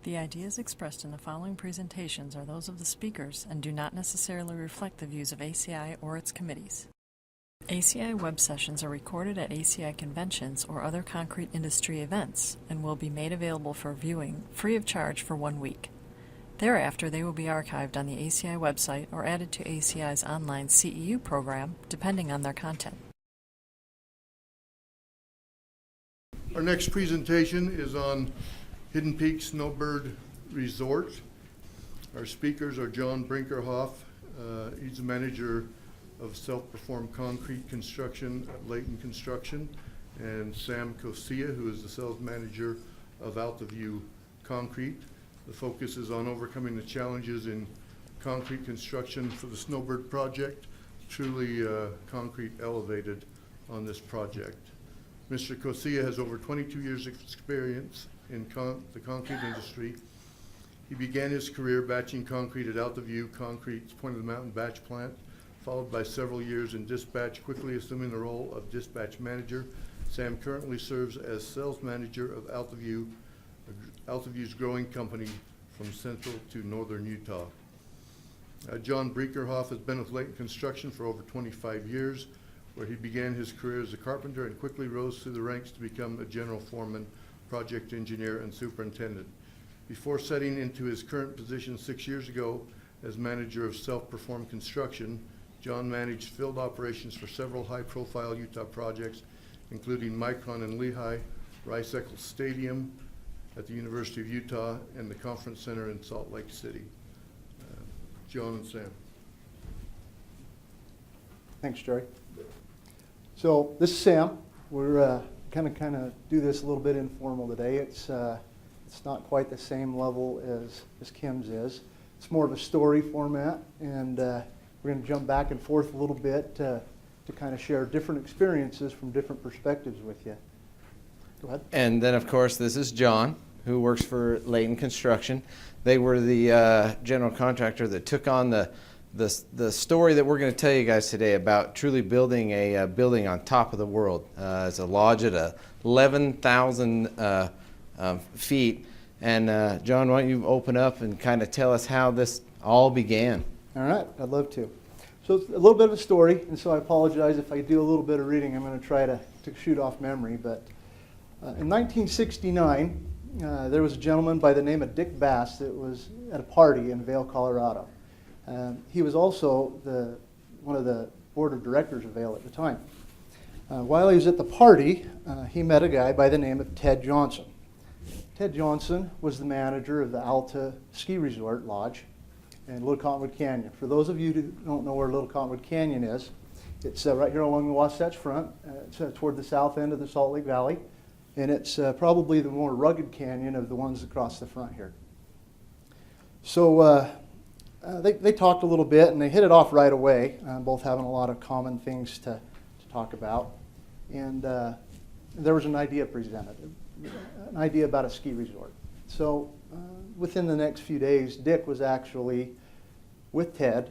The ideas expressed in the following presentations are those of the speakers and do not necessarily reflect the views of ACI or its committees. ACI web sessions are recorded at ACI conventions or other concrete industry events and will be made available for viewing free of charge for 1 week. Thereafter, they will be archived on the ACI website or added to ACI's online CEU program, depending on their content. Our next presentation is on Hidden Peak Snowbird Resort. Our speakers are John Brinkerhoff. He's the manager of self-performed concrete construction at Layton Construction, and Sam Koceja, who is the sales manager of Altaview Concrete. The focus is on overcoming the challenges in concrete construction for the Snowbird project. Truly concrete elevated on this project. Mr. Koceja has over 22 years of experience in the concrete industry. He began his career batching concrete at Altaview Concrete's Point of the Mountain batch plant, followed by several years in dispatch, quickly assuming the role of dispatch manager. Sam currently serves as sales manager of Altaview's growing company from central to northern Utah. John Brinkerhoff has been with Layton Construction for over 25 years, where he began his career as a carpenter and quickly rose through the ranks to become a general foreman, project engineer, and superintendent. Before setting into his current position 6 years ago as manager of self-performed construction, John managed field operations for several high-profile Utah projects, including Micron and Lehigh, Rice-Eccles Stadium at the University of Utah, and the Conference Center in Salt Lake City. John and Sam. Thanks, Jerry. So this is Sam. We're kind of do this a little bit informal today. It's not quite the same level as Kim's is. It's more of a story format, and we're going to jump back and forth a little bit to kind of share different experiences from different perspectives with you. Go ahead. And then, of course, this is John, who works for Layton Construction. They were the general contractor that took on the story that we're going to tell you guys today about truly building a building on top of the world. It's a lodge at 11,000 feet. And John, why don't you open up and kind of tell us how this all began? All right, I'd love to. So it's a little bit of a story, and so I apologize if I do a little bit of reading. I'm going to try to shoot off memory. But in 1969, there was a gentleman by the name of Dick Bass that was at a party in Vail, Colorado. He was also one of the board of directors of Vail at the time. While he was at the party, he met a guy by the name of Ted Johnson. Ted Johnson was the manager of the Alta Ski Resort Lodge in Little Cottonwood Canyon. For those of you who don't know where Little Cottonwood Canyon is, it's right here along the Wasatch Front. It's toward the south end of the Salt Lake Valley, and it's probably the more rugged canyon of the ones across the front here. So they talked a little bit, and they hit it off right away, both having a lot of common things to talk about. And there was an idea presented, an idea about a ski resort. So within the next few days, Dick was actually with Ted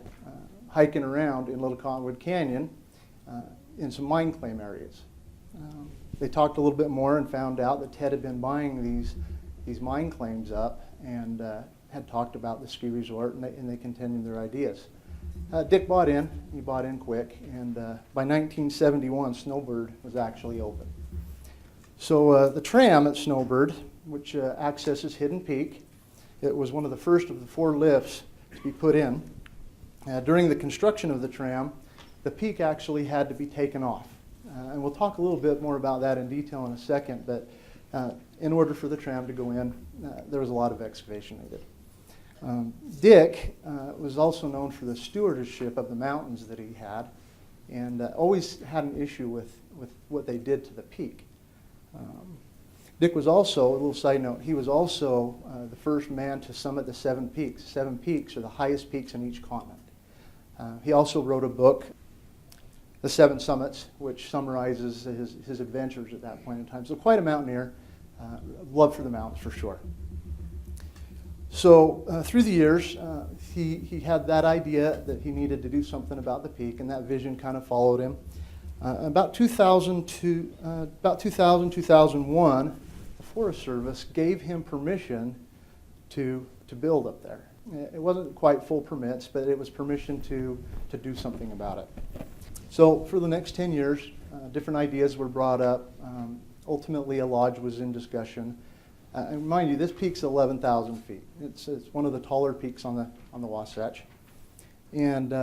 hiking around in Little Cottonwood Canyon in some mine claim areas. They talked a little bit more and found out that Ted had been buying these mine claims up and had talked about the ski resort, and they continued their ideas. Dick bought in. He bought in quick, and by 1971, Snowbird was actually open. So the tram at Snowbird, which accesses Hidden Peak, it was one of the first of the 4 lifts to be put in. During the construction of the tram, the peak actually had to be taken off. And we'll talk a little bit more about that in detail in a second, but in order for the tram to go in, there was a lot of excavation needed. Dick was also known for the stewardship of the mountains that he had, and always had an issue with what they did to the peak. Dick was also, a little side note, he was also the first man to summit the 7 peaks. 7 peaks are the highest peaks in each continent. He also wrote a book, The 7 Summits, which summarizes his adventures at that point in time. So quite a mountaineer, love for the mountains for sure. So through the years, he had that idea that he needed to do something about the peak, and that vision kind of followed him. About 2001, the Forest Service gave him permission to build up there. It wasn't quite full permits, but it was permission to do something about it. So for the next 10 years, different ideas were brought up. Ultimately, a lodge was in discussion. And mind you, this peak's 11,000 feet. It's one of the taller peaks on the Wasatch. And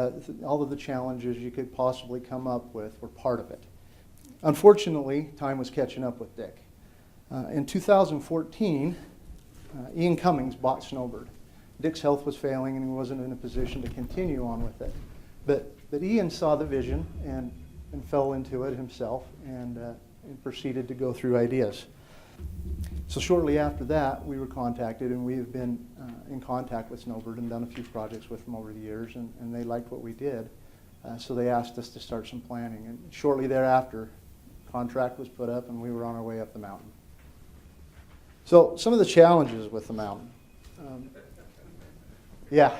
all of the challenges you could possibly come up with were part of it. Unfortunately, time was catching up with Dick. In 2014, Ian Cummings bought Snowbird. Dick's health was failing and he wasn't in a position to continue on with it. But Ian saw the vision and fell into it himself and proceeded to go through ideas. So shortly after that, we were contacted, and we have been in contact with Snowbird and done a few projects with them over the years, and they liked what we did. So they asked us to start some planning. And shortly thereafter, contract was put up, and we were on our way up the mountain. So some of the challenges with the mountain. Yeah.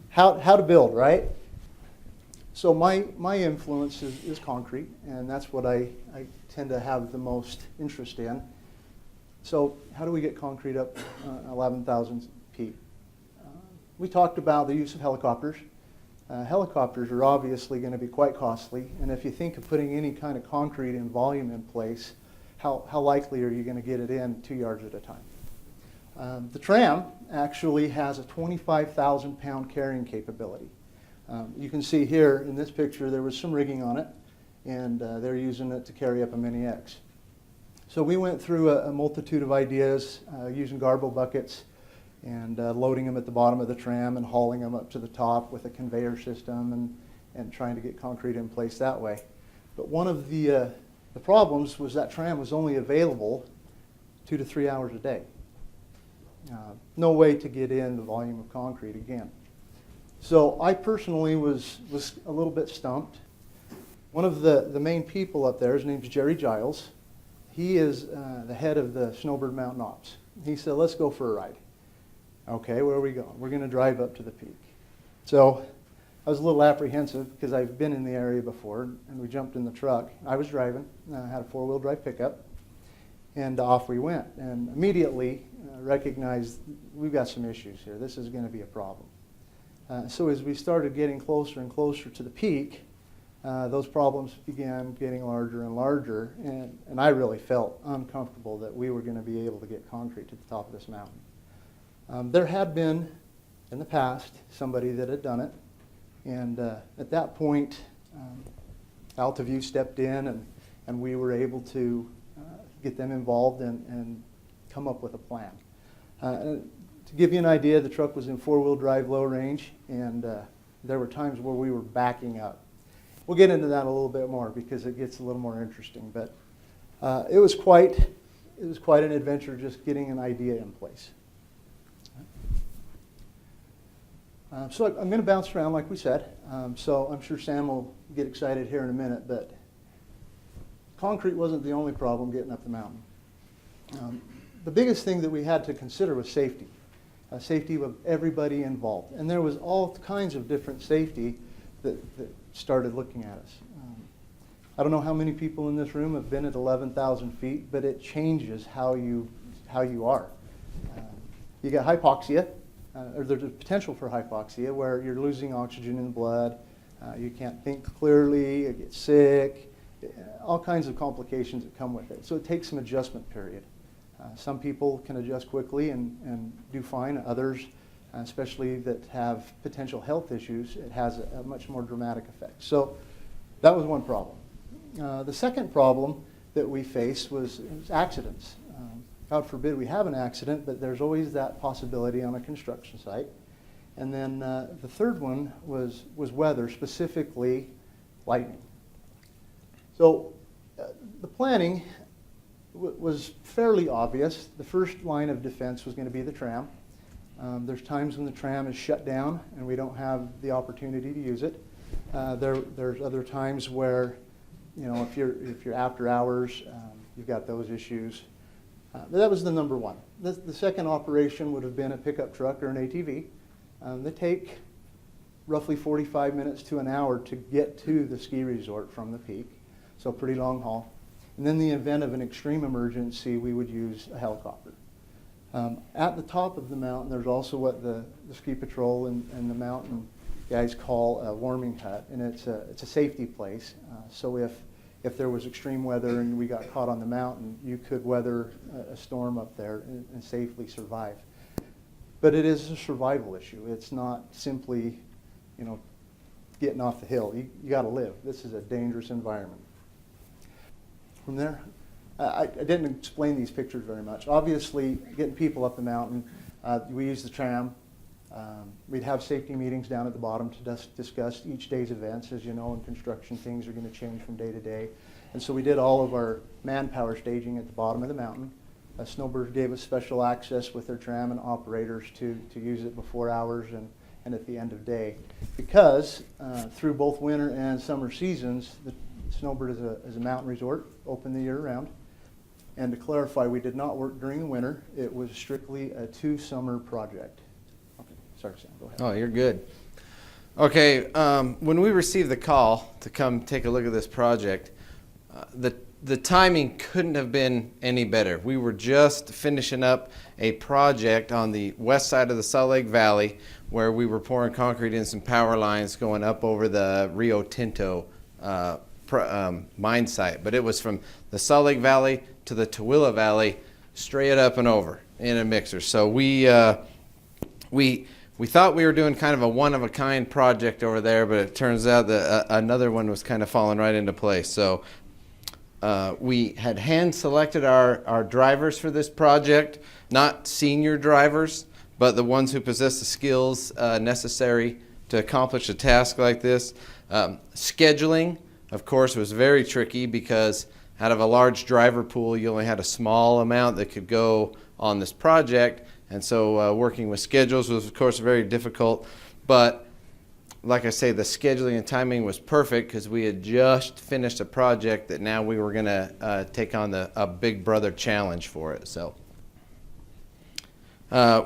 How to build, right? So my influence is concrete, and that's what I tend to have the most interest in. So how do we get concrete up 11,000 feet? We talked about the use of helicopters. Helicopters are obviously going to be quite costly, and if you think of putting any kind of concrete in volume in place, how likely are you going to get it in 2 yards at a time? The tram actually has a 25,000 pound carrying capability. You can see here in this picture there was some rigging on it, and they're using it to carry up a Mini X. So we went through a multitude of ideas using garbo buckets and loading them at the bottom of the tram and hauling them up to the top with a conveyor system and trying to get concrete in place that way. But one of the problems was that tram was only available 2 to 3 hours a day. No way to get in the volume of concrete again. So I personally was a little bit stumped. One of the main people up there, his name's Jerry Giles. He is the head of the Snowbird Mountain Ops. He said, let's go for a ride. Okay, where are we going? We're going to drive up to the peak. So I was a little apprehensive because I've been in the area before, and we jumped in the truck. I was driving. I had a four-wheel drive pickup, and off we went. And immediately recognized we've got some issues here. This is going to be a problem. So as we started getting closer and closer to the peak, those problems began getting larger and larger, and I really felt uncomfortable that we were going to be able to get concrete to the top of this mountain. There had been, in the past, somebody that had done it, and at that point, Altaview stepped in, and we were able to get them involved and come up with a plan. To give you an idea, the truck was in four-wheel drive low range, and there were times where we were backing up. We'll get into that a little bit more because it gets a little more interesting. But it was quite an adventure just getting an idea in place. So I'm going to bounce around like we said. So I'm sure Sam will get excited here in a minute. But concrete wasn't the only problem getting up the mountain. The biggest thing that we had to consider was safety. Safety of everybody involved. And there was all kinds of different safety that started looking at us. I don't know how many people in this room have been at 11,000 feet, but it changes how you are. You get hypoxia, or there's a potential for hypoxia where you're losing oxygen in the blood, you can't think clearly, you get sick, all kinds of complications that come with it. So it takes some adjustment period. Some people can adjust quickly and do fine. Others, especially that have potential health issues, it has a much more dramatic effect. So that was one problem. The second problem that we faced was accidents. God forbid we have an accident, but there's always that possibility on a construction site. And then the third one was weather, specifically lightning. So the planning was fairly obvious. The first line of defense was going to be the tram. There's times when the tram is shut down and we don't have the opportunity to use it. There's other times where, if you're after hours, you've got those issues. But that was the number one. The second operation would have been a pickup truck or an ATV. They take roughly 45 minutes to an hour to get to the ski resort from the peak, so pretty long haul. And then in the event of an extreme emergency, we would use a helicopter. At the top of the mountain, there's also what the ski patrol and the mountain guys call a warming hut, and it's a safety place. So if there was extreme weather and we got caught on the mountain, you could weather a storm up there and safely survive. But it is a survival issue. It's not simply, getting off the hill. You got to live. This is a dangerous environment. From there, I didn't explain these pictures very much. Obviously, getting people up the mountain, we use the tram. We'd have safety meetings down at the bottom to discuss each day's events. As you know, in construction, things are going to change from day to day. And so we did all of our manpower staging at the bottom of the mountain. Snowbird gave us special access with their tram and operators to use it before hours and at the end of day. Because through both winter and summer seasons, the Snowbird is a mountain resort, open the year round. And to clarify, we did not work during the winter. It was strictly a 2-summer project. Okay, sorry, Sam, go ahead. Oh, you're good. Okay, when we received the call to come take a look at this project, the timing couldn't have been any better. We were just finishing up a project on the west side of the Salt Lake Valley where we were pouring concrete in some power lines going up over the Rio Tinto mine site. But it was from the Salt Lake Valley to the Tooele Valley, straight up and over in a mixer. So we thought we were doing kind of a one-of-a-kind project over there, but it turns out that another one was kind of falling right into place. So we had hand-selected our drivers for this project, not senior drivers, but the ones who possess the skills necessary to accomplish a task like this. Scheduling, of course, was very tricky because out of a large driver pool, you only had a small amount that could go on this project. And so working with schedules was, of course, very difficult. But like I say, the scheduling and timing was perfect because we had just finished a project that now we were going to take on a big brother challenge for it. So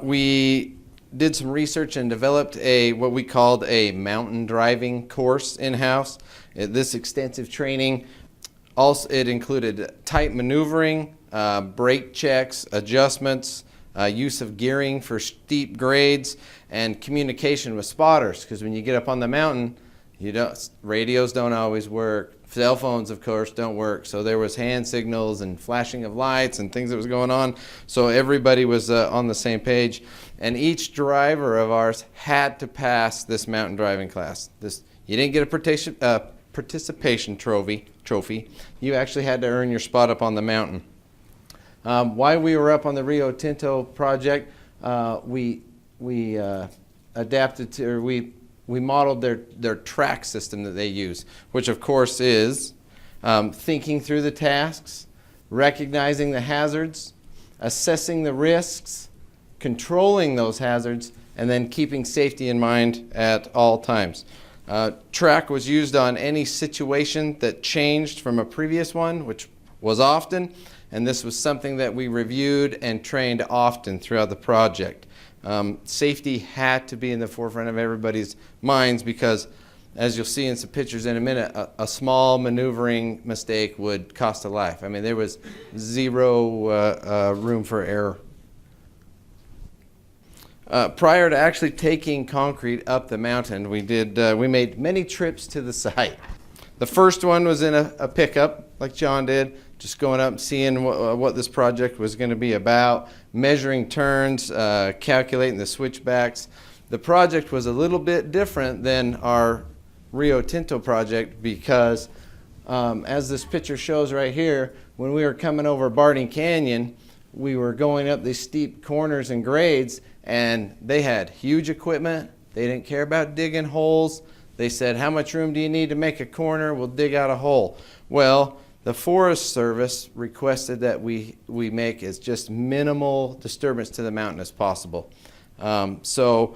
we did some research and developed what we called a mountain driving course in-house. This extensive training, also it included tight maneuvering, brake checks, adjustments, use of gearing for steep grades, and communication with spotters, because when you get up on the mountain, radios don't always work. Cell phones, of course, don't work. So there was hand signals and flashing of lights and things that was going on. So everybody was on the same page. And each driver of ours had to pass this mountain driving class. You didn't get a participation trophy. You actually had to earn your spot up on the mountain. While we were up on the Rio Tinto project, we adapted to, or we modeled their track system that they use, which of course is thinking through the tasks, recognizing the hazards, assessing the risks, controlling those hazards, and then keeping safety in mind at all times. Track was used on any situation that changed from a previous one, which was often, and this was something that we reviewed and trained often throughout the project. Safety had to be in the forefront of everybody's minds because, as you'll see in some pictures in a minute, a small maneuvering mistake would cost a life. I mean, there was zero room for error. Prior to actually taking concrete up the mountain, we made many trips to the site. The first one was in a pickup, like John did, just going up and seeing what this project was going to be about, measuring turns, calculating the switchbacks. The project was a little bit different than our Rio Tinto project because, as this picture shows right here, when we were coming over Barney Canyon, we were going up these steep corners and grades, and they had huge equipment. They didn't care about digging holes. They said, how much room do you need to make a corner? We'll dig out a hole. Well, the Forest Service requested that we make as just minimal disturbance to the mountain as possible. So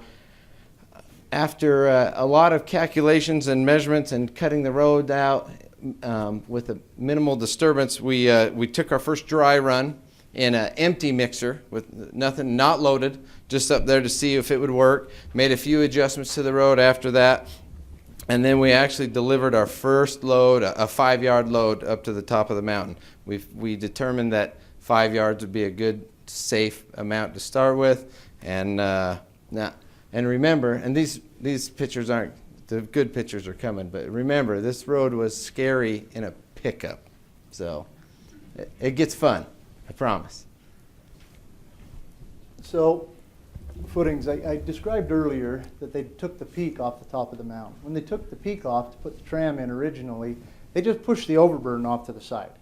after a lot of calculations and measurements and cutting the road out with a minimal disturbance, we took our first dry run in an empty mixer with nothing, not loaded, just up there to see if it would work. Made a few adjustments to the road after that. And then we actually delivered our first load, a 5-yard load, up to the top of the mountain. We determined that 5 yards would be a good safe amount to start with. And and remember, and these pictures aren't, the good pictures are coming, but remember, this road was scary in a pickup. So it gets fun, I promise. So, footings, I described earlier that they took the peak off the top of the mountain. When they took the peak off to put the tram in originally, they just pushed the overburden off to the side.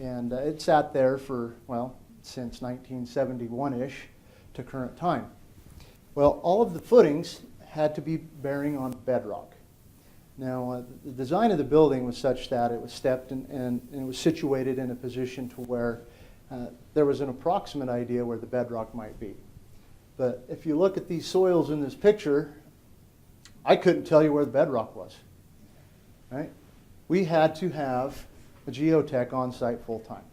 And it sat there for, well, since 1971-ish to current time. Well, all of the footings had to be bearing on bedrock. Now, the design of the building was such that it was stepped and it was situated in a position to where there was an approximate idea where the bedrock might be. But if you look at these soils in this picture, I couldn't tell you where the bedrock was. Right? We had to have a geotech on site full time.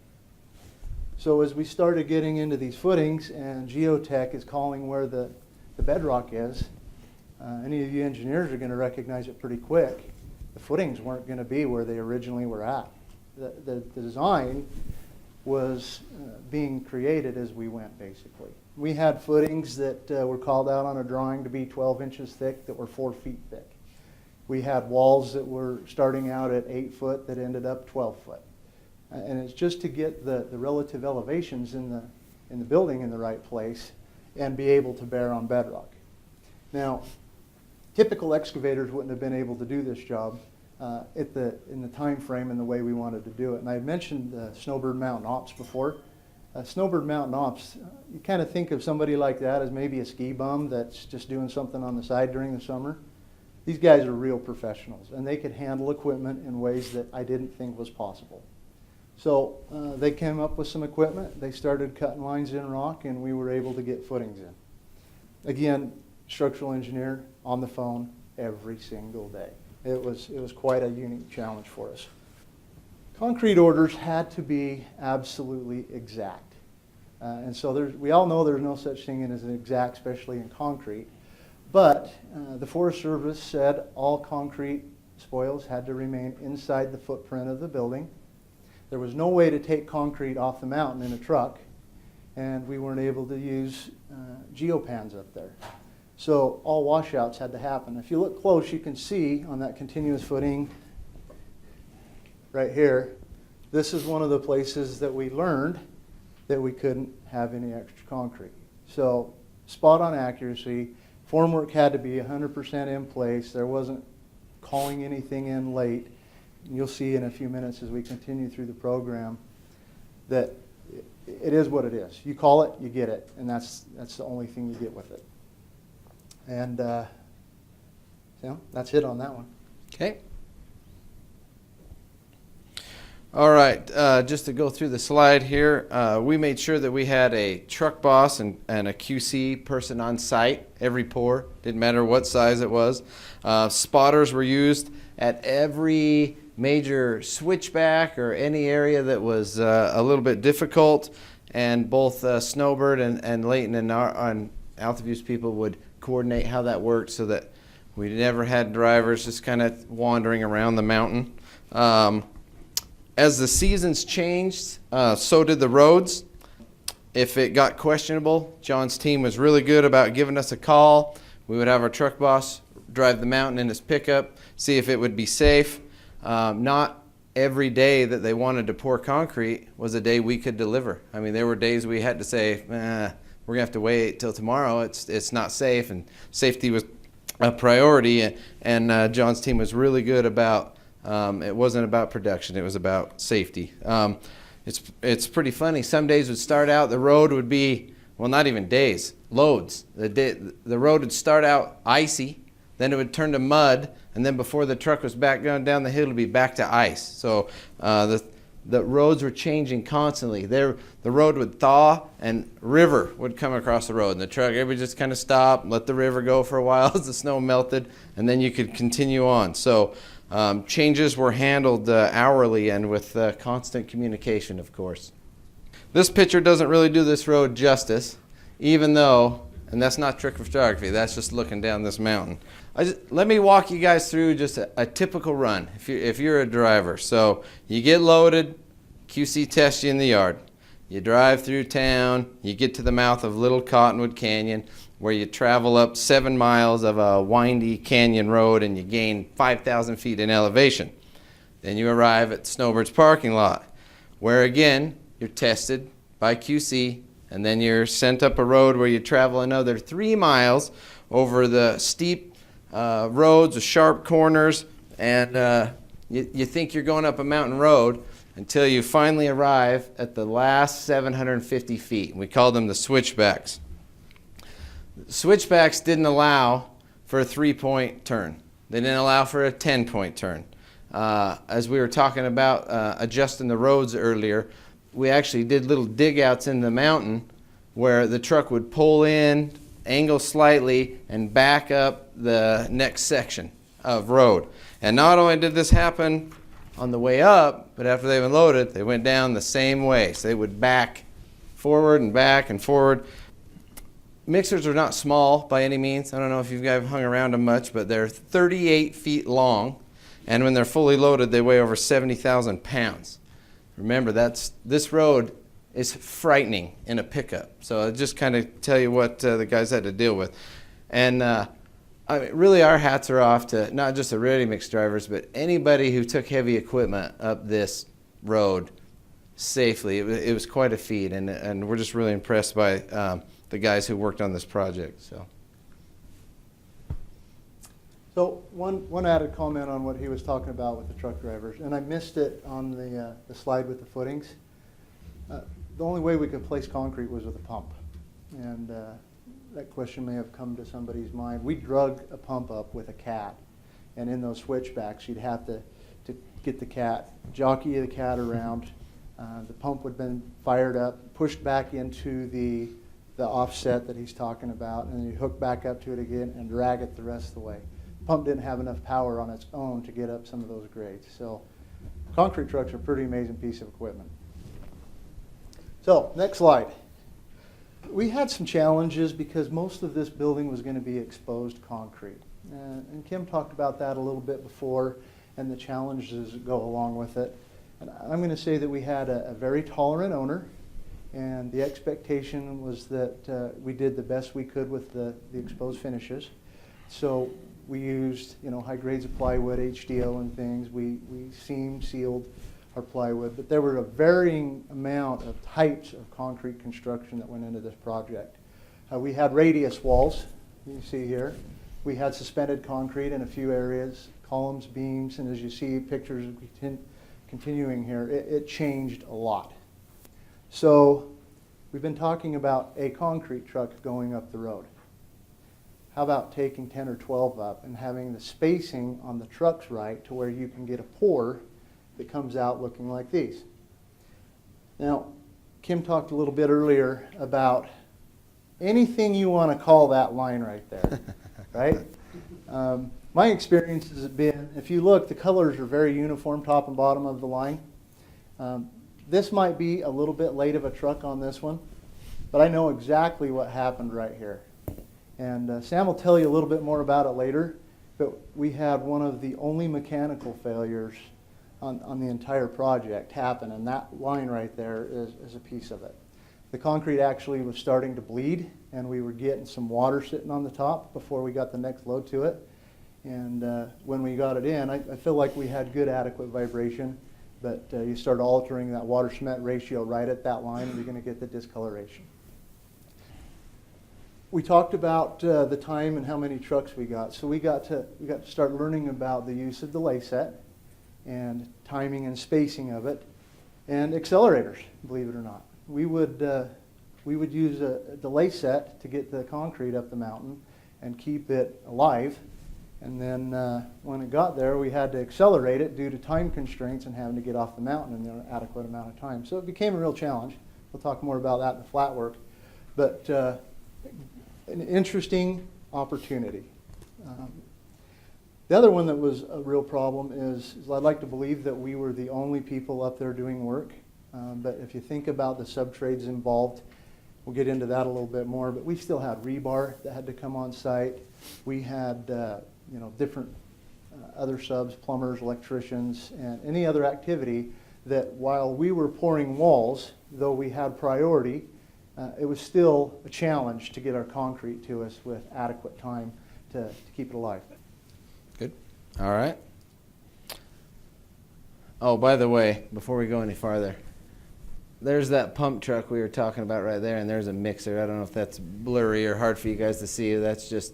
So as we started getting into these footings and geotech is calling where the bedrock is, any of you engineers are going to recognize it pretty quick. The footings weren't going to be where they originally were at. The design was being created as we went, basically. We had footings that were called out on a drawing to be 12 inches thick that were 4 feet thick. We had walls that were starting out at 8 foot that ended up 12 foot. And it's just to get the relative elevations in the building in the right place and be able to bear on bedrock. Now, typical excavators wouldn't have been able to do this job in the time frame and the way we wanted to do it. And I had mentioned Snowbird Mountain Ops before. Snowbird Mountain Ops, you kind of think of somebody like that as maybe a ski bum that's just doing something on the side during the summer. These guys are real professionals, and they could handle equipment in ways that I didn't think was possible. So they came up with some equipment. They started cutting lines in rock, and we were able to get footings in. Again, structural engineer on the phone every single day. It was quite a unique challenge for us. Concrete orders had to be absolutely exact. And so we all know there's no such thing as an exact, especially in concrete. But the Forest Service said all concrete spoils had to remain inside the footprint of the building. There was no way to take concrete off the mountain in a truck, and we weren't able to use geopans up there. So all washouts had to happen. If you look close, you can see on that continuous footing right here, this is one of the places that we learned that we couldn't have any extra concrete. So spot on accuracy, formwork had to be 100% in place. There wasn't calling anything in late. You'll see in a few minutes as we continue through the program that it is what it is. You call it, you get it, and that's the only thing you get with it. And that's it on that one. Okay. All right, just to go through the slide here, we made sure that we had a truck boss and a QC person on site every pour. Didn't matter what size it was. Spotters were used at every major switchback or any area that was a little bit difficult. And both Snowbird and Layton and Altaview's people would coordinate how that worked so that we never had drivers just kind of wandering around the mountain. As the seasons changed, so did the roads. If it got questionable, John's team was really good about giving us a call. We would have our truck boss drive the mountain in his pickup, see if it would be safe. Not every day that they wanted to pour concrete was a day we could deliver. I mean, there were days we had to say, we're going to have to wait till tomorrow. It's not safe, and safety was a priority. And John's team was really good about it wasn't about production, it was about safety. It's pretty funny. Some days would start out, the road would be, well, not even days, loads. The road would start out icy, then it would turn to mud, and then before the truck was back going down the hill, it would be back to ice. So the roads were changing constantly. The road would thaw, and river would come across the road, and the truck, everybody just kind of stopped, let the river go for a while as the snow melted, and then you could continue on. So changes were handled hourly and with constant communication, of course. This picture doesn't really do this road justice, even though, and that's not trick photography, that's just looking down this mountain. Let me walk you guys through just a typical run, if you're a driver. So you get loaded, QC tests you in the yard. You drive through town, you get to the mouth of Little Cottonwood Canyon, where you travel up 7 miles of a windy canyon road and you gain 5,000 feet in elevation. Then you arrive at Snowbird's parking lot, where again, you're tested by QC, and then you're sent up a road where you travel another 3 miles over the steep roads with sharp corners, and you think you're going up a mountain road until you finally arrive at the last 750 feet. We call them the switchbacks. Switchbacks didn't allow for a 3-point turn. They didn't allow for a 10-point turn. As we were talking about adjusting the roads earlier, we actually did little dig outs in the mountain where the truck would pull in, angle slightly, and back up the next section of road. And not only did this happen on the way up, but after they unloaded, they went down the same way. So they would back forward and back and forward. Mixers are not small by any means. I don't know if you guys hung around them much, but they're 38 feet long. And when they're fully loaded, they weigh over 70,000 pounds. Remember, this road is frightening in a pickup. So I'll just kind of tell you what the guys had to deal with. And I mean, really, our hats are off to not just the ready mix drivers, but anybody who took heavy equipment up this road safely. It was quite a feat, and we're just really impressed by the guys who worked on this project. So one added comment on what he was talking about with the truck drivers, and I missed it on the slide with the footings. The only way we could place concrete was with a pump, and that question may have come to somebody's mind. We drug a pump up with a cat, and in those switchbacks, you'd have to get the cat, jockey the cat around. The pump would have been fired up, pushed back into the offset that he's talking about, and then you hook back up to it again and drag it the rest of the way. The pump didn't have enough power on its own to get up some of those grades. So concrete trucks are a pretty amazing piece of equipment. So next slide. We had some challenges because most of this building was going to be exposed concrete. And Kim talked about that a little bit before and the challenges that go along with it. And I'm going to say that we had a very tolerant owner, and the expectation was that we did the best we could with the exposed finishes. So we used high grades of plywood, HDO and things. We seam sealed our plywood, but there were a varying amount of types of concrete construction that went into this project. We had radius walls, you see here. We had suspended concrete in a few areas, columns, beams, and as you see pictures continuing here, it changed a lot. So we've been talking about a concrete truck going up the road. How about taking 10 or 12 up and having the spacing on the trucks right to where you can get a pour that comes out looking like these. Now, Kim talked a little bit earlier about anything you want to call that line right there, right? My experience has been, if you look, the colors are very uniform, top and bottom of the line. This might be a little bit late of a truck on this one, but I know exactly what happened right here. And Sam will tell you a little bit more about it later, but we had one of the only mechanical failures on the entire project happen, and that line right there is a piece of it. The concrete actually was starting to bleed, and we were getting some water sitting on the top before we got the next load to it. And when we got it in, I feel like we had good adequate vibration, but you start altering that water cement ratio right at that line, and you're going to get the discoloration. We talked about the time and how many trucks we got. So we got to start learning about the use of delay set and timing and spacing of it, and accelerators, believe it or not. We would use a delay set to get the concrete up the mountain and keep it alive. And then when it got there, we had to accelerate it due to time constraints and having to get off the mountain in an adequate amount of time. So it became a real challenge. We'll talk more about that in the flat work. But an interesting opportunity. The other one that was a real problem is I'd like to believe that we were the only people up there doing work. But if you think about the sub-trades involved, we'll get into that a little bit more, but we still had rebar that had to come on site. We had different other subs, plumbers, electricians, and any other activity that while we were pouring walls, though we had priority, it was still a challenge to get our concrete to us with adequate time to keep it alive. Good. All right. Oh, by the way, before we go any farther, there's that pump truck we were talking about right there, and there's a mixer. I don't know if that's blurry or hard for you guys to see. That's just,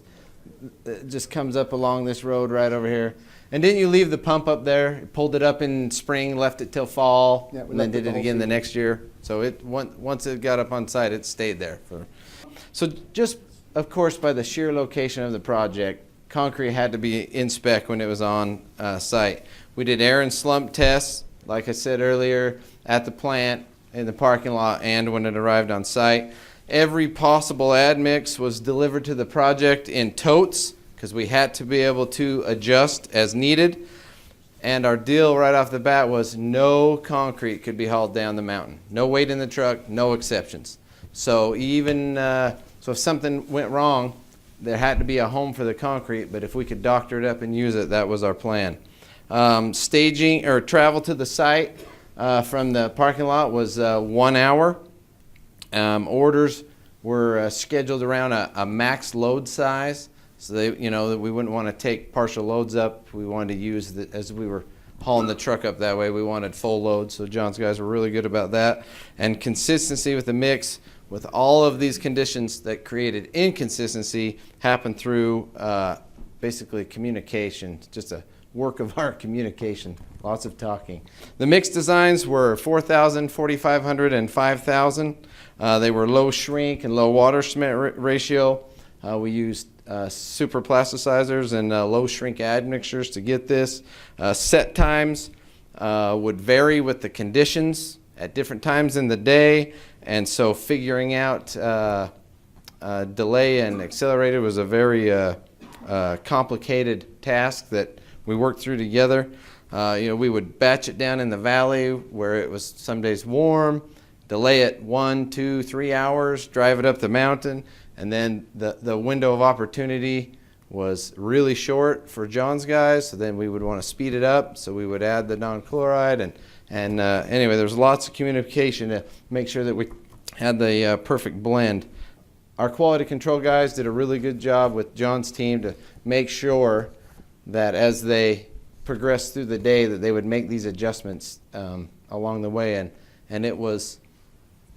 it just comes up along this road right over here. And didn't you leave the pump up there? Pulled it up in spring, left it till fall, Yeah, we and then left it did the it whole again the season. next year. So it once it got up on site, it stayed there. So just, of course, by the sheer location of the project, concrete had to be in spec when it was on site. We did air and slump tests, like I said earlier, at the plant, in the parking lot, and when it arrived on site. Every possible admix was delivered to the project in totes, because we had to be able to adjust as needed. And our deal right off the bat was no concrete could be hauled down the mountain. No weight in the truck, no exceptions. So even, so if something went wrong, there had to be a home for the concrete, but if we could doctor it up and use it, that was our plan. Staging or travel to the site from the parking lot was 1 hour. Orders were scheduled around a max load size, so they, that we wouldn't want to take partial loads up. We wanted to use as we were hauling the truck up that way, we wanted full load. So John's guys were really good about that. And consistency with the mix, with all of these conditions that created inconsistency, happened through basically communication, just a work of art communication, lots of talking. The mix designs were 4,000, 4,500, and 5,000. They were low shrink and low water cement ratio. We used super plasticizers and low shrink admixtures to get this. Set times would vary with the conditions at different times in the day, and so figuring out delay and accelerator was a very complicated task that we worked through together. We would batch it down in the valley where it was some days warm, delay it 1, 2, 3 hours, drive it up the mountain, and then the window of opportunity was really short for John's guys, so then we would want to speed it up, so we would add the non-chloride, and anyway, there was lots of communication to make sure that we had the perfect blend. Our quality control guys did a really good job with John's team to make sure that as they progressed through the day that they would make these adjustments along the way, and it was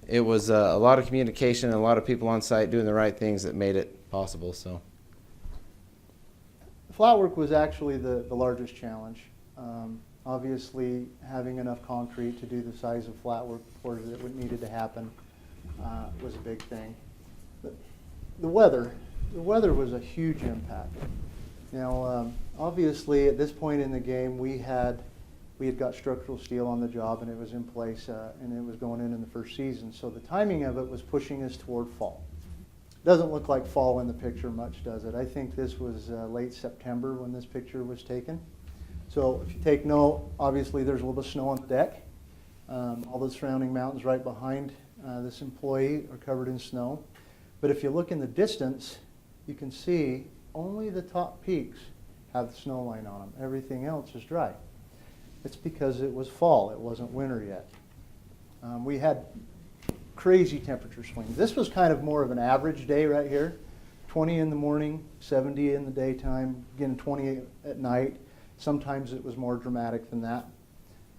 a lot of communication and a lot of people on site doing the right things that made it possible. So Flat work was actually the largest challenge. Obviously, having enough concrete to do the size of flat work pours that needed to happen was a big thing. But the weather was a huge impact. Obviously, at this point in the game, we had got structural steel on the job, and it was in place, and it was going in the first season. So the timing of it was pushing us toward fall. Doesn't look like fall in the picture much, does it? I think this was late September when this picture was taken. So if you take note, obviously there's a little bit of snow on the deck. All the surrounding mountains right behind this employee are covered in snow. But if you look in the distance, you can see only the top peaks have the snow line on them. Everything else is dry. It's because it was fall. It wasn't winter yet. We had crazy temperature swings. This was kind of more of an average day right here. 20 in the morning, 70 in the daytime, again 20 at night. Sometimes it was more dramatic than that.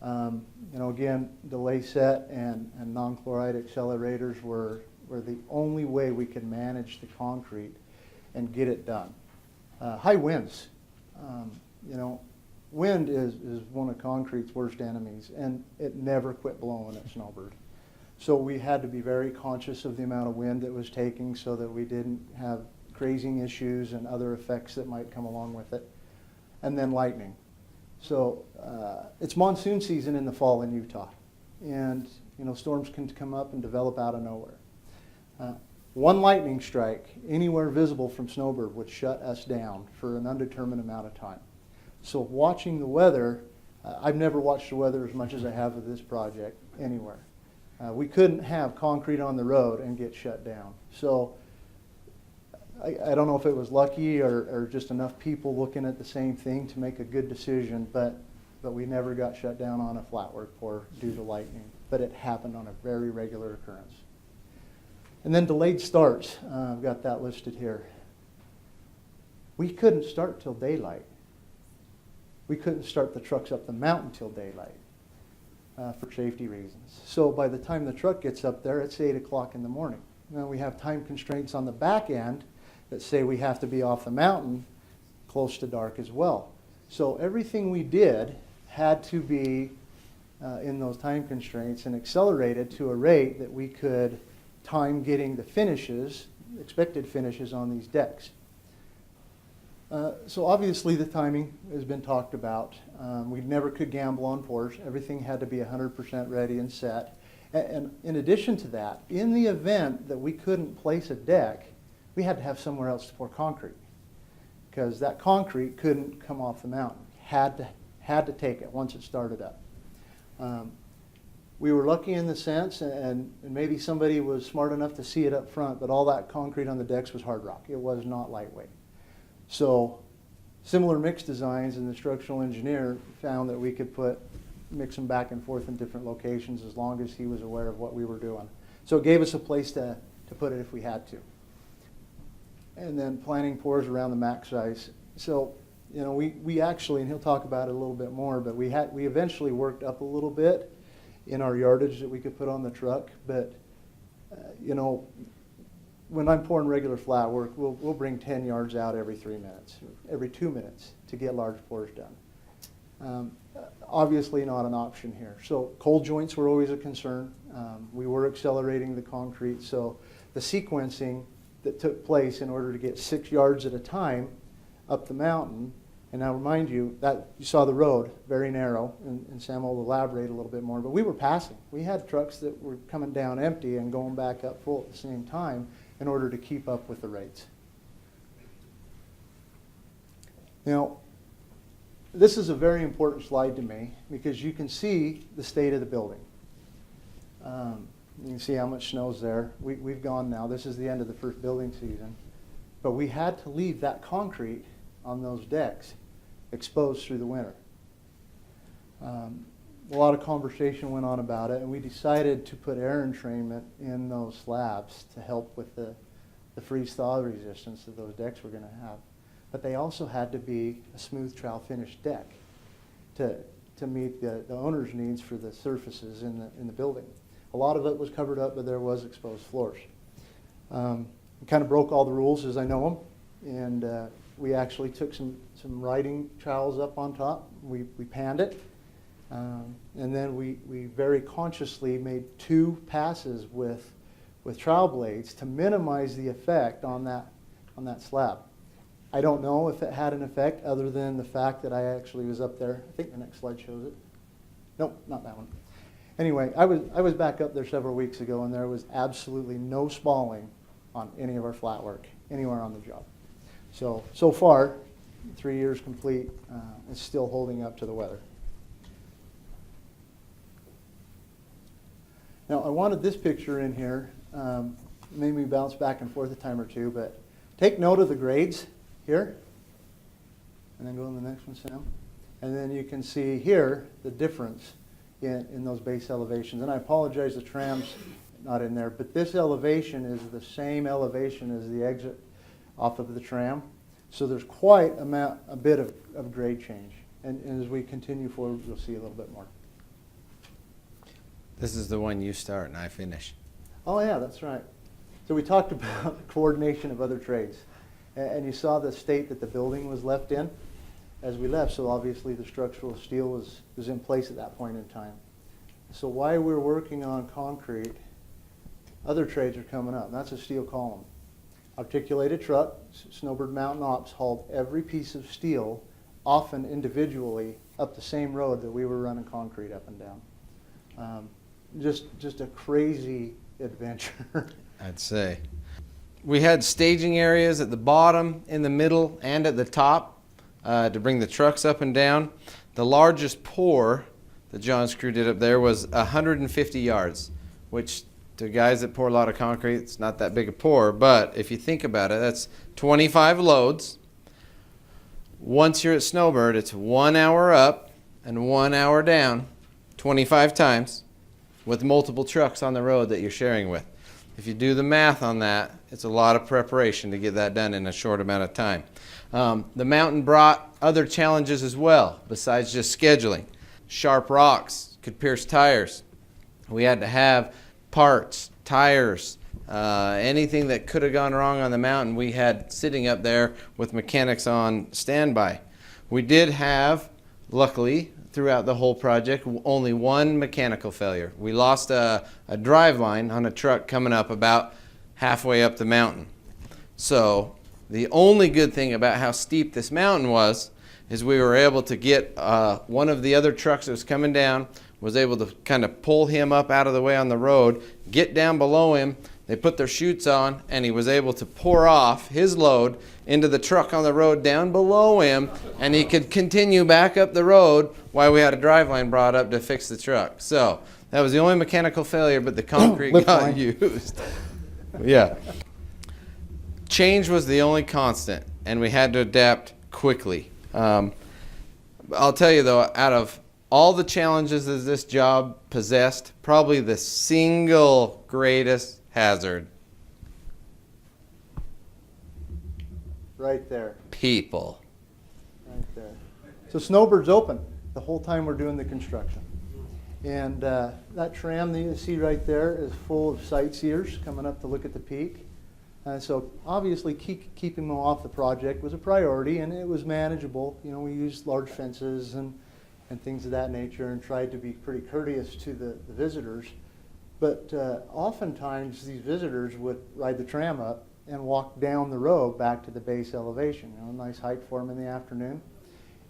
Again, delay set and non-chloride accelerators were the only way we could manage the concrete and get it done. High winds. Wind is one of concrete's worst enemies, and it never quit blowing at Snowbird. So we had to be very conscious of the amount of wind that was taking so that we didn't have grazing issues and other effects that might come along with it. And then lightning. So it's monsoon season in the fall in Utah, and storms can come up and develop out of nowhere. One lightning strike anywhere visible from Snowbird would shut us down for an undetermined amount of time. So watching the weather, I've never watched the weather as much as I have with this project anywhere. We couldn't have concrete on the road and get shut down. So I don't know if it was lucky or just enough people looking at the same thing to make a good decision, but but we never got shut down on a flat work pour due to lightning. But it happened on a very regular occurrence. And then delayed starts. I've got that listed here. We couldn't start till daylight. We couldn't start the trucks up the mountain till daylight for safety reasons. So by the time the truck gets up there, it's 8 o'clock in the morning. Now we have time constraints on the back end that say we have to be off the mountain close to dark as well. So everything we did had to be in those time constraints and accelerated to a rate that we could time getting the finishes, expected finishes on these decks. So obviously the timing has been talked about. We never could gamble on pours. Everything had to be 100% ready and set. And in addition to that, in the event that we couldn't place a deck, we had to have somewhere else to pour concrete, because that concrete couldn't come off the mountain. Had to take it once it started up. We were lucky in the sense, and maybe somebody was smart enough to see it up front, but all that concrete on the decks was hard rock. It was not lightweight. So similar mix designs, and the structural engineer found that we could mix them back and forth in different locations as long as he was aware of what we were doing. So it gave us a place to put it if we had to. And then planning pours around the max size. So, you know, we actually, and he'll talk about it a little bit more, but we eventually worked up a little bit in our yardage that we could put on the truck. But, you know, when I'm pouring regular flat work, we'll bring 10 yards out every 3 minutes, every 2 minutes to get large pours done. Obviously not an option here. So cold joints were always a concern. We were accelerating the concrete, so the sequencing that took place in order to get 6 yards at a time up the mountain, and now remind you that you saw the road, very narrow, and Sam will elaborate a little bit more, but we were passing. We had trucks that were coming down empty and going back up full at the same time in order to keep up with the rates. Now, this is a very important slide to me because you can see the state of the building. You can see how much snow's there. We've gone now. This is the end of the first building season. But we had to leave that concrete on those decks exposed through the winter. A lot of conversation went on about it, and we decided to put air entrainment in those slabs to help with the freeze-thaw resistance that those decks were going to have. But they also had to be a smooth trowel finished deck to meet the owner's needs for the surfaces in the building. A lot of it was covered up, but there was exposed floors. We kind of broke all the rules as I know them, and we actually took some riding trowels up on top. We panned it, and then we very consciously made 2 passes with trowel blades to minimize the effect on that slab. I don't know if it had an effect other than the fact that I actually was up there. I think the next slide shows it. Nope, not that one. Anyway, I was back up there several weeks ago, and there was absolutely no spalling on any of our flat work anywhere on the job. So far, 3 years complete, it's still holding up to the weather. Now, I wanted this picture in here. Made me bounce back and forth a time or two, but take note of the grades here, and then go to the next one, Sam. And then you can see here the difference in those base elevations. And I apologize, the tram's not in there, but this elevation is the same elevation as the exit off of the tram. So there's quite a bit of grade change. And as we continue forward, you'll see a little bit more. This is the one you start and I finish. Oh yeah, that's right. So we talked about coordination of other trades. And you saw the state that the building was left in as we left. So obviously the structural steel was in place at that point in time. So while we're working on concrete, other trades are coming up. That's a steel column. Articulated truck, Snowbird Mountain Ops hauled every piece of steel, often individually, up the same road that we were running concrete up and down. Just a crazy adventure. I'd say. We had staging areas at the bottom, in the middle, and at the top to bring the trucks up and down. The largest pour that John's crew did up there was 150 yards, which to guys that pour a lot of concrete, it's not that big a pour, but if you think about it, that's 25 loads. Once you're at Snowbird, it's 1 hour up and 1 hour down 25 times with multiple trucks on the road that you're sharing with. If you do the math on that, it's a lot of preparation to get that done in a short amount of time. The mountain brought other challenges as well, besides just scheduling. Sharp rocks could pierce tires. We had to have parts, tires, anything that could have gone wrong on the mountain, we had sitting up there with mechanics on standby. We did have, luckily, throughout the whole project, only one mechanical failure. We lost a drive line on a truck coming up about halfway up the mountain. So the only good thing about how steep this mountain was is we were able to get one of the other trucks that was coming down, was able to kind of pull him up out of the way on the road, get down below him. They put their chutes on, and he was able to pour off his load into the truck on the road down below him, and he could continue back up the road while we had a driveline brought up to fix the truck. So that was the only mechanical failure, but the concrete got used. Yeah. Change was the only constant, and we had to adapt quickly. I'll tell you, though, out of all the challenges that this job possessed, probably the single greatest hazard. Right there. People. Right there. So Snowbird's open the whole time we're doing the construction. And that tram that you see right there is full of sightseers coming up to look at the peak. So obviously keeping them off the project was a priority, and it was manageable. You know, we used large fences and things of that nature and tried to be pretty courteous to the visitors. But oftentimes these visitors would ride the tram up and walk down the road back to the base elevation. You know, a nice hike for them in the afternoon.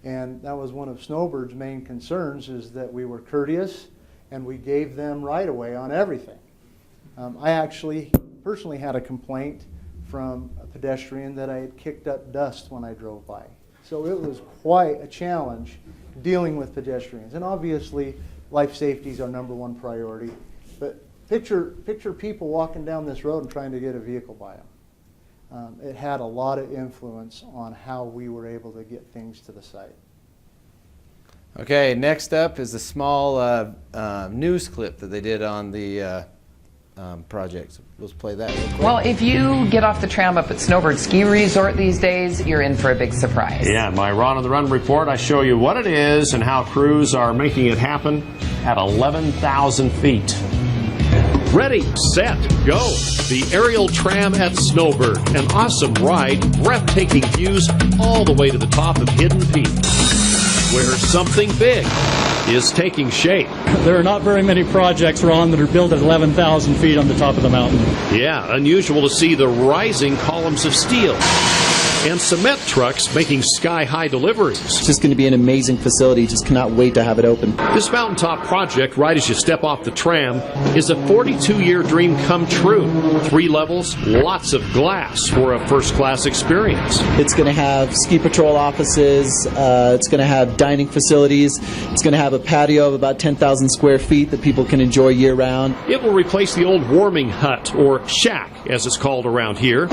And that was one of Snowbird's main concerns, is that we were courteous and we gave them right away on everything. I actually personally had a complaint from a pedestrian that I had kicked up dust when I drove by. So it was quite a challenge dealing with pedestrians. And obviously life safety is our #1 priority. But picture people walking down this road and trying to get a vehicle by them. It had a lot of influence on how we were able to get things to the site. Okay, next up is a small news clip that they did on the project. So let's play that real quick. Well, if you get off the tram up at Snowbird Ski Resort these days, you're in for a big surprise. Yeah, my Ron on the Run report, I show you what it is and how crews are making it happen at 11,000 feet. Ready, set, go. The aerial tram at Snowbird. An awesome ride, breathtaking views all the way to the top of Hidden Peak, where something big is taking shape. There are not very many projects, Ron, that are built at 11,000 feet on the top of the mountain. Yeah, unusual to see the rising columns of steel and cement trucks making sky-high deliveries. It's just going to be an amazing facility. Just cannot wait to have it open. This mountaintop project, right as you step off the tram, is a 42-year dream come true. 3 levels, lots of glass for a first-class experience. It's going to have ski patrol offices. It's going to have dining facilities. It's going to have a patio of about 10,000 square feet that people can enjoy year-round. It will replace the old warming hut, or shack, as it's called around here.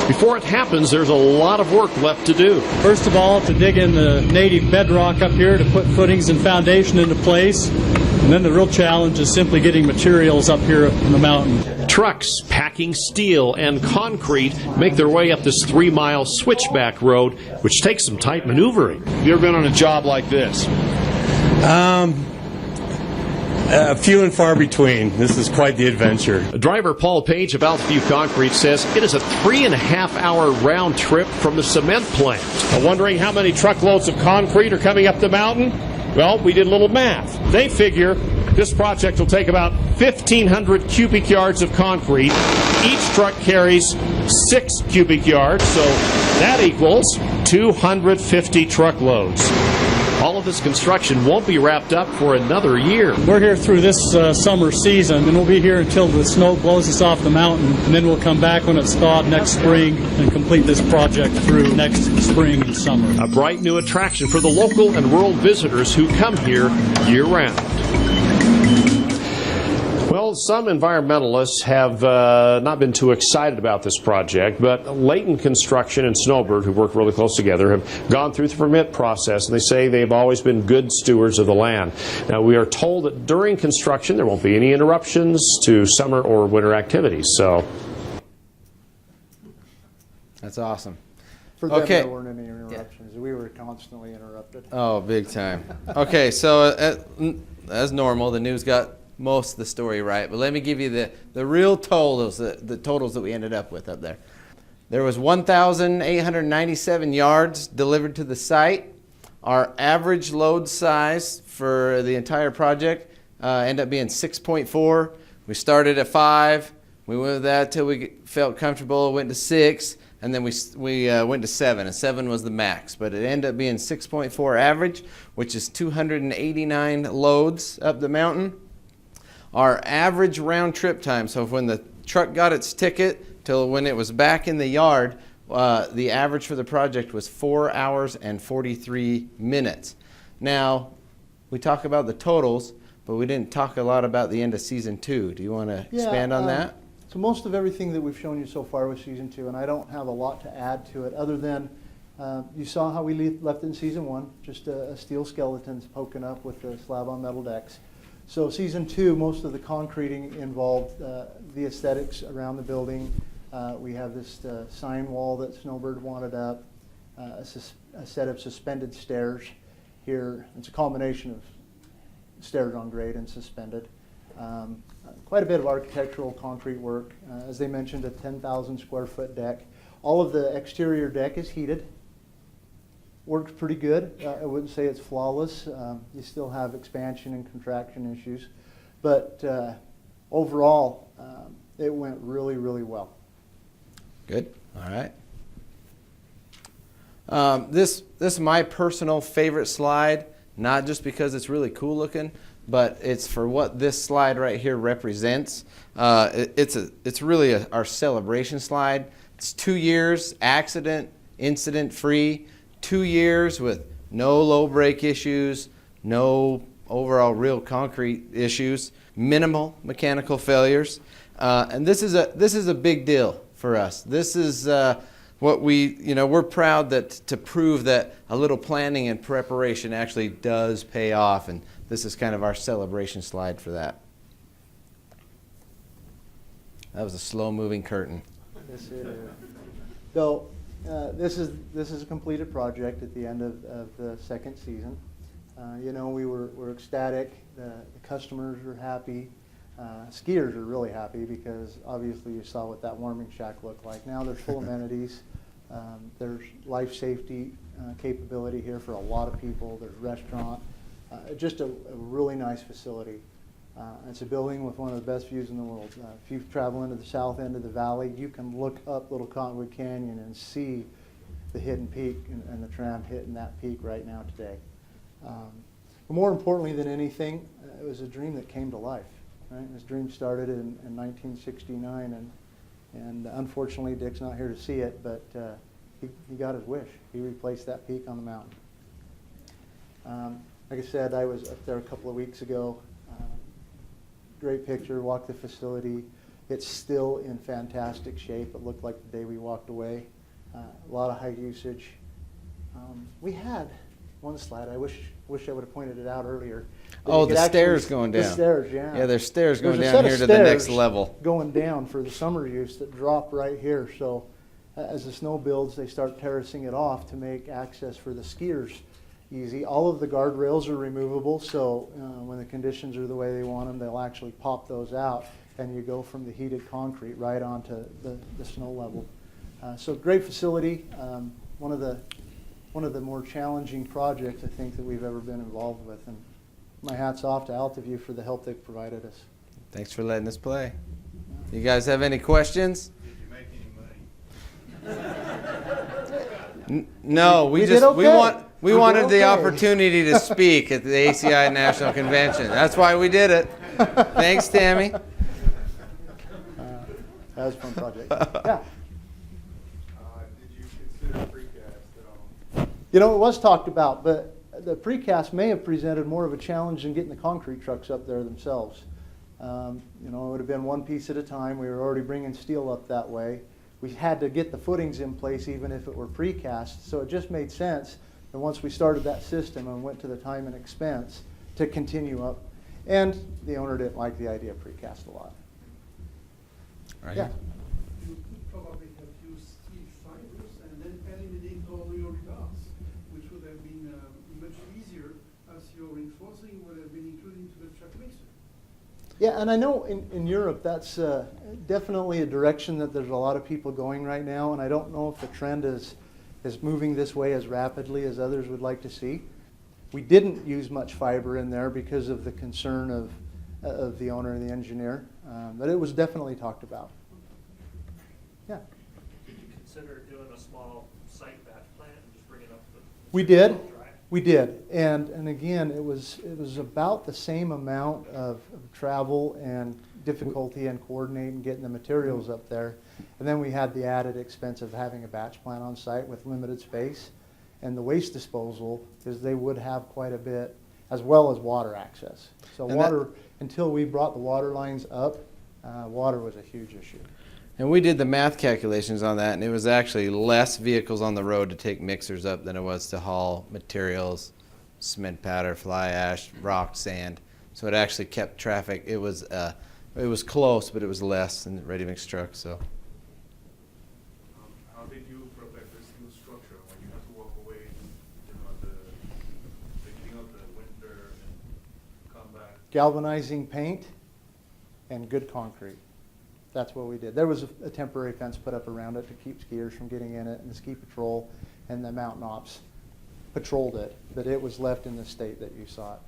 Before it happens, there's a lot of work left to do. First of all, to dig in the native bedrock up here to put footings and foundation into place. And then the real challenge is simply getting materials up here in the mountain. Trucks packing steel and concrete make their way up this 3-mile switchback road, which takes some tight maneuvering. Have you ever been on a job like this? Few and far between. This is quite the adventure. Driver Paul Page of Altaview Concrete says it is a 3.5-hour round trip from the cement plant. Wondering how many truckloads of concrete are coming up the mountain? Well, we did a little math. They figure this project will take about 1,500 cubic yards of concrete. Each truck carries 6 cubic yards, so that equals 250 truckloads. All of this construction won't be wrapped up for another year. We're here through this summer season, and we'll be here until the snow blows us off the mountain, and then we'll come back when it's thawed next spring and complete this project through next spring and summer. A bright new attraction for the local and world visitors who come here year-round. Well, Well, some environmentalists have not been too excited about this project, but Layton Construction and Snowbird, who work really close together, have gone through the permit process, and they say they've always been good stewards of the land. Now, we are told that during construction there won't be any interruptions to summer or winter activities. So, That's awesome. For them, Okay. there weren't any interruptions. We were constantly interrupted. Oh, big time. Okay, so as normal, the news got most of the story right, but let me give you the real totals, the totals that we ended up with up there. There was 1,897 yards delivered to the site. Our average load size for the entire project ended up being 6.4. We started at 5. We went with that till we felt comfortable, went to 6, and then we went to 7, and 7 was the max. But it ended up being 6.4 average, which is 289 loads up the mountain. Our average round trip time, so when the truck got its ticket till when it was back in the yard, the average for the project was 4 hours and 43 minutes. Now, we talk about the totals, but we didn't talk a lot about the end of season 2. Do you want to expand on that? So most of everything that we've shown you so far was season 2, and I don't have a lot to add to it other than you saw how we left in season 1, just a steel skeletons poking up with the slab on metal decks. So season 2, most of the concreting involved the aesthetics around the building. We have this sign wall that Snowbird wanted up, a set of suspended stairs here. It's a combination of stairs on grade and suspended. Quite a bit of architectural concrete work. As they mentioned, a 10,000 square foot deck. All of the exterior deck is heated. Works pretty good. I wouldn't say it's flawless. You still have expansion and contraction issues. But overall, it went really, really well. Good. All right. This is my personal favorite slide, not just because it's really cool looking, but it's for what this slide right here represents. It's really our celebration slide. It's 2 years incident free, 2 years with no low break issues, no overall real concrete issues, minimal mechanical failures, and this is a big deal for us. This is what we're proud to prove that a little planning and preparation actually does pay off, and this is kind of our celebration slide for that. That was a slow-moving curtain. Yes, it is. So this is a completed project at the end of the second season. We were ecstatic. The customers are happy. Skiers are really happy because obviously you saw what that warming shack looked like. Now there's full amenities. There's life safety capability here for a lot of people. There's restaurant. Just a really nice facility. It's a building with one of the best views in the world. If you travel into the south end of the valley, you can look up Little Cottonwood Canyon and see the hidden peak and the tram hitting that peak right now today. But more importantly than anything, it was a dream that came to life. Right? This dream started in 1969, and unfortunately Dick's not here to see it, but he got his wish. He replaced that peak on the mountain. Like I said, I was up there a couple of weeks ago. Great picture, walked the facility. It's still in fantastic shape. It looked like the day we walked away. A lot of high usage. We had one slide. I wish I would have pointed it out earlier. Oh, the stairs going down. The stairs, yeah. Yeah, there's stairs going There's down here to the next level. Going down for the summer use that drop right here. So as the snow builds, they start terracing it off to make access for the skiers easy. All of the guardrails are removable, so when the conditions are the way they want them, they'll actually pop those out, and you go from the heated concrete right onto the snow level. So great facility. One of the more challenging projects I think that we've ever been involved with, and my hat's off to Altaview for the help they've provided us. Thanks for letting us play. You guys have any questions? Did you make any money? No, we did wanted okay. the opportunity to speak at the ACI National Convention. That's why we did it. Thanks, Tammy. That was a fun project. Yeah. Did you consider precast at all? It was talked about, but the precast may have presented more of a challenge than getting the concrete trucks up there themselves. You know, it would have been one piece at a time. We were already bringing steel up that way. We had to get the footings in place even if it were precast, so it just made sense. And once we started that system and went to the time and expense to continue up, and the owner didn't like the idea of precast a lot. Right. Yeah. You could probably have used steel fibers and then adding it into all your rebars, which would have been much easier as your reinforcing would have been included into the truck mixer. Yeah, and I know in Europe that's definitely a direction that there's a lot of people going right now, and I don't know if the trend is moving this way as rapidly as others would like to see. We didn't use much fiber in there because of the concern of the owner and the engineer, but it was definitely talked about. Yeah. Did you consider doing a small site batch plant and just bring it up to the... We did. We did, and again, it was about the same amount of travel and difficulty in coordinating getting the materials up there, and then we had the added expense of having a batch plant on site with limited space, and the waste disposal, because they would have quite a bit, as well as water access. So And water, until we brought the water lines up, water was a huge issue. And we did the math calculations on that, and it was actually less vehicles on the road to take mixers up than it was to haul materials, cement powder, fly ash, rock, sand. So it actually kept traffic. It was close, but it was less than the ready-mix truck. So. How did you protect this new structure when you had to walk away, you know, at the beginning of the winter and come back? Galvanizing paint and good concrete. That's what we did. There was a temporary fence put up around it to keep skiers from getting in it, and the ski patrol and the mountain ops patrolled it, but it was left in the state that you saw it.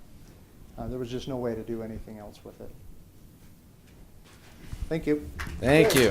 There was just no way to do anything else with it. Thank you. Thank you.